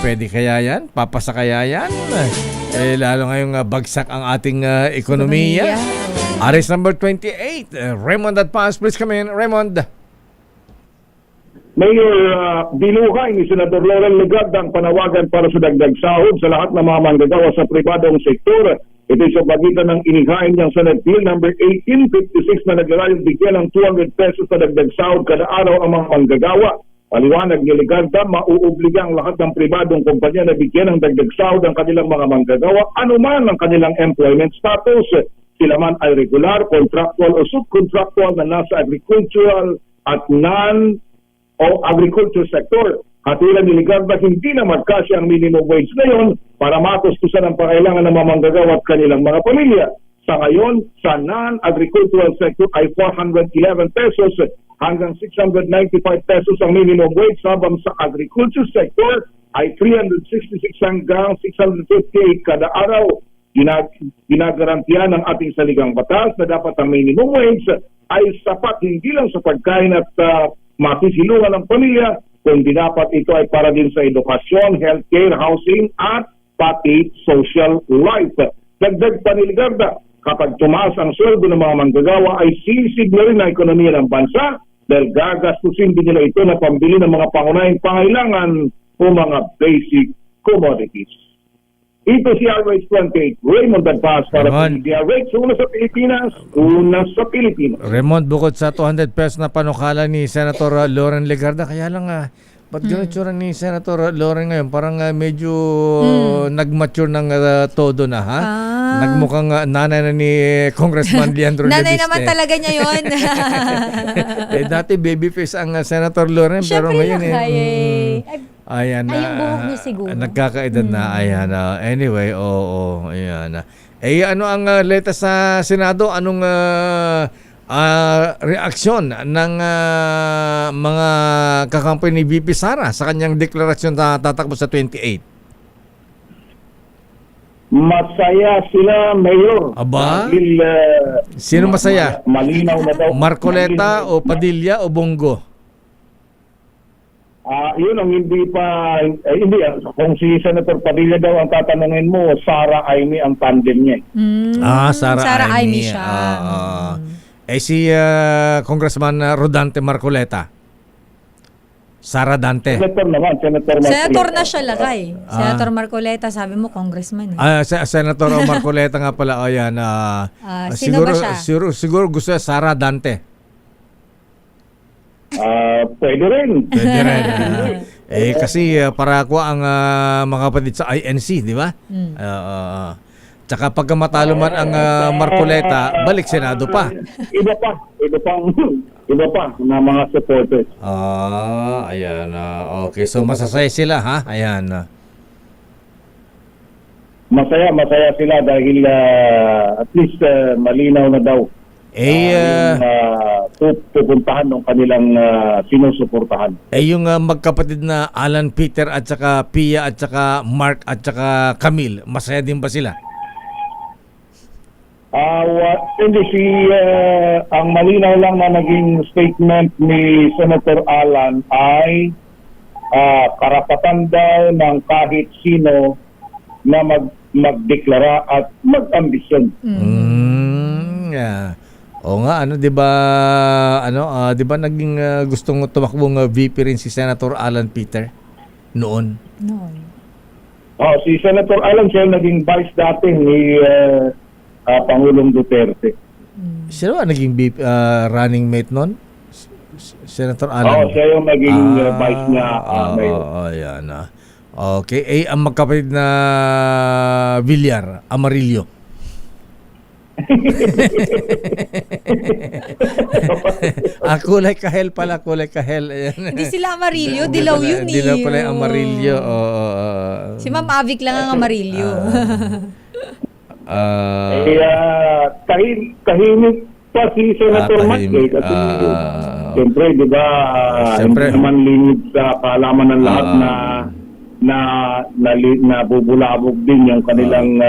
pwede kaya yan? Papasa kaya yan? Lalo ngayong bagsak ang ating ekonomiya. Aris number 28, Raymond at Paz, please come in. Raymond. Mayor, dinuhay ni Senator Loren Legarda ang panawagan para sa dagdag sahod sa lahat ng mga manggagawa sa pribadong sektor. Ito sa pagitan ng inihain niyang Senate Bill number 1856 na naglalayong bigyan ng 200 pesos na dagdag sahod kada araw ang mga manggagawa. Paliwanag ni Legarda, mauobliga ang lahat ng pribadong kumpanya na bigyan ng dagdag sahod ang kanilang mga manggagawa, anuman ang kanilang employment status. Sila man ay regular, contractual o subcontractual na nasa agricultural at o agriculture sector. Katulad ni Legarda, hindi na magkasya ang minimum wage ngayon para matustusan ang pangailangan ng mga manggagawa at kanilang mga pamilya. Sa ngayon, sa non-agricultural sector ay 411 pesos hanggang 695 pesos ang minimum wage, habang sa agriculture sector ay 366 hanggang 658 kada araw. Ginagarantiyan ng ating saligang batas na dapat ang minimum wage ay sapat hindi lang sa pagkain at masisilungan ng pamilya, kundi dapat ito ay para din sa edukasyon, healthcare, housing at pati social life. Dagdag pa ni Legarda, kapag tumaas ang sweldo ng mga manggagawa ay sisig na rin ang ekonomiya ng bansa dahil gagastusin din nila ito na pambili ng mga pangunahing pangailangan o mga basic commodities. Ito si RH28, Raymond Advaz para sa DRH, una sa Pilipinas, una sa Pilipinas. Raymond, bukod sa 200 pesos na panukala ni Senator Loren Legarda, kaya lang ba't ganun tsura ni Senator Loren ngayon? Parang medyo nag-mature ng todo na, ha? Nagmukhang nanay na ni Congressman Leandro Levisте. Nanay naman talaga niya yun. Dati babyface ang Senator Loren, pero ngayon ayan, yung buhok niya siguro. Nagkakaedad na, ayan. Anyway, ayan. Ano ang leta sa Senado? Anong reaksyon ng mga kakampi ni VP Sara sa kanyang deklarasyon na tatakbo sa 28? Masaya sila, Mayor. Aba? Dahil, sino masaya? Malinaw na daw. Marcoleta o Padilla o Bongo? Yun ang hindi pa, hindi. Kung si Senator Padilla daw ang tatanungin mo, Sara Aimee ang tandem niya. Sara Aimee siya. Si Congressman Rodante Marcoleta. Sara Dante. Senator naman, Senator na siya lagay. Senator Marcoleta, sabi mo, congressman. Senator Marcoleta nga pala. Ayan. Sino ba siya? Siguro gusto niya Sara Dante. Pwede rin. Kasi para ako ang mga kapatid sa INC, di ba? Tsaka pagka matalo man ang Marcoleta, balik Senado pa. Iba pa na mga supporters. Ayan. Okay, so masasaya sila, ha? Ayan. Masaya sila dahil at least malinaw na daw. Pupuntahan ng kanilang sinusuportahan. Yung magkapatid na Alan Peter at saka Pia at saka Mark at saka Camille, masaya din ba sila? Hindi, ang malinaw lang na naging statement ni Senator Alan ay karapatan daw ng kahit sino na magdeklara at mag-ambisyon. O nga, 'di ba di ba naging gustong tumakbong VP rin si Senator Alan Peter noon? Si Senator Alan siya naging vice dati ni Pangulong Duterte. Siya ba naging running mate noon? Senator Alan? Siya yung naging vice niya. Ayan. Okay. Ang magkapatid na Villar, Amarillo. Kulay kahel pala, kulay kahel. Ayan. Hindi sila Amarillo, dilaw yun eh. Dilaw pala yung Amarillo. Si Ma'am Avic lang ang Amarillo. Tahimik pa si Senator Matway kasi siyempre, di ba, hindi naman limit sa kaalaman ng lahat na bubulabog din yung kanilang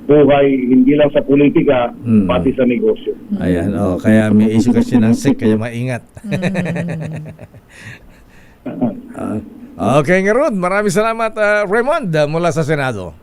buhay, hindi lang sa politika, pati sa negosyo. Ayan, kaya may issue kasi ng SEC, kaya maingat. Okay nga Rod, maraming salamat Raymond mula sa Senado.